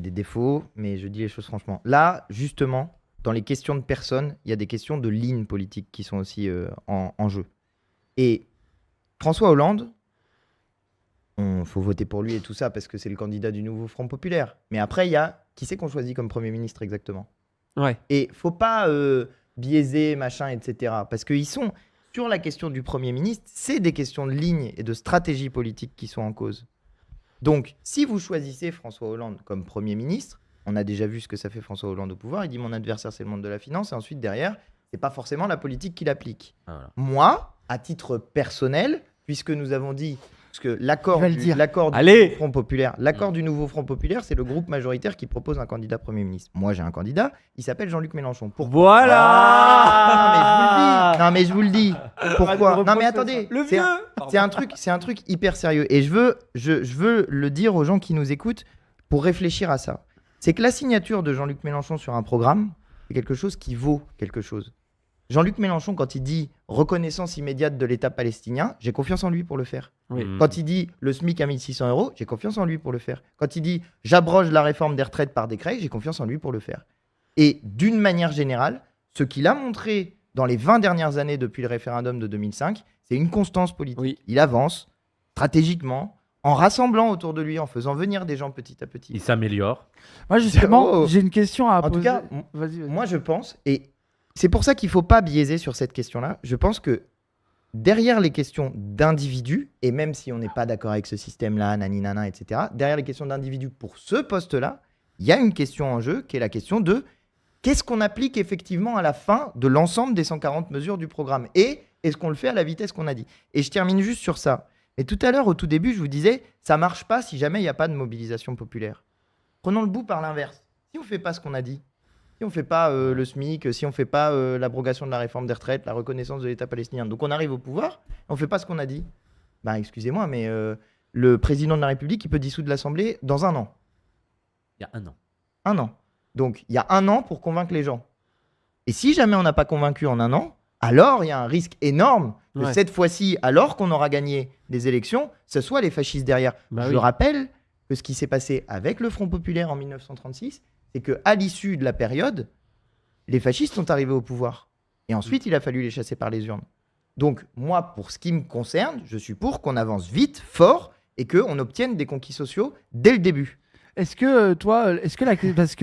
Des défauts, mais je dis les choses franchement. Là, justement, dans les questions de personnes, il y a des questions de ligne politique qui sont aussi en jeu. Et François Hollande, il faut voter pour lui et tout ça parce que c'est le candidat du nouveau Front Populaire. Mais après, il y a qui c'est qu'on choisit comme Premier ministre exactement. Ouais. Et faut pas biaiser, machin, etc. Parce qu'ils sont, sur la question du Premier ministre, c'est des questions de ligne et de stratégie politique qui sont en cause. Donc, si vous choisissez François Hollande comme Premier ministre, on a déjà vu ce que ça fait François Hollande au pouvoir, il dit mon adversaire c'est le monde de la finance, et ensuite derrière, c'est pas forcément la politique qu'il applique. Ah, voilà. Moi, à titre personnel, puisque nous avons dit que l'accord Il va le du, dire. l'accord du Allez nouveau Front Populaire, l'accord du nouveau Front Populaire, c'est le groupe majoritaire qui propose un candidat Premier ministre. Moi, j'ai un candidat, il s'appelle Jean-Luc Mélenchon. Pourquoi Voilà. Non, mais je vous le dis. Pourquoi Non, mais reproche attendez. Le c'est vieux. c'est un truc hyper sérieux. Et je veux le dire aux gens qui nous écoutent pour réfléchir à ça. C'est que la signature de Jean-Luc Mélenchon sur un programme, c'est quelque chose qui vaut quelque chose. Jean-Luc Mélenchon, quand il dit reconnaissance immédiate de l'État palestinien, j'ai confiance en lui pour le faire. Oui. Quand il dit le SMIC à 1 600 €, j'ai confiance en lui pour le faire. Quand il dit j'abroge la réforme des retraites par décret, j'ai confiance en lui pour le faire. Et d'une manière générale, ce qu'il a montré dans les 20 dernières années depuis le référendum de 2005, c'est une constance politique. Oui. Il avance stratégiquement, en rassemblant autour de lui, en faisant venir des gens petit à petit. Il s'améliore. Moi, justement, Oh. j'ai une question à En poser. tout cas, Vas-y. moi je pense, et c'est pour ça qu'il ne faut pas biaiser sur cette question-là, je pense que derrière les questions d'individus, et même si on n'est pas d'accord avec ce système-là, naninana, etc., derrière les questions d'individus pour ce poste-là, il y a une question en jeu qui est la question de qu'est-ce qu'on applique effectivement à la fin de l'ensemble des 140 mesures du programme, et est-ce qu'on le fait à la vitesse qu'on a dit. Et je termine juste sur ça. Et tout à l'heure, au tout début, je vous disais, ça ne marche pas si jamais il n'y a pas de mobilisation populaire. Prenons le bout par l'inverse. Si on ne fait pas ce qu'on a dit, si on ne fait pas le SMIC, si on ne fait pas l'abrogation de la réforme des retraites, la reconnaissance de l'État palestinien, donc on arrive au pouvoir, on ne fait pas ce qu'on a dit, bah excusez-moi, mais le président de la République, il peut dissoudre l'Assemblée dans 1 an. Il y a 1 an. 1 an. Donc il y a 1 an pour convaincre les gens. Et si jamais on n'a pas convaincu en 1 an, alors il y a un risque énorme que Ouais. cette fois-ci, alors qu'on aura gagné les élections, ce soit les fascistes derrière. Bah Je oui. rappelle que ce qui s'est passé avec le Front Populaire en 1936, c'est qu'à l'issue de la période, les fascistes sont arrivés au pouvoir. Et ensuite, il a fallu les chasser par les urnes. Donc, moi, pour ce qui me concerne, je suis pour qu'on avance vite, fort, et qu'on obtienne des conquis sociaux dès le début. Est-ce que toi, parce que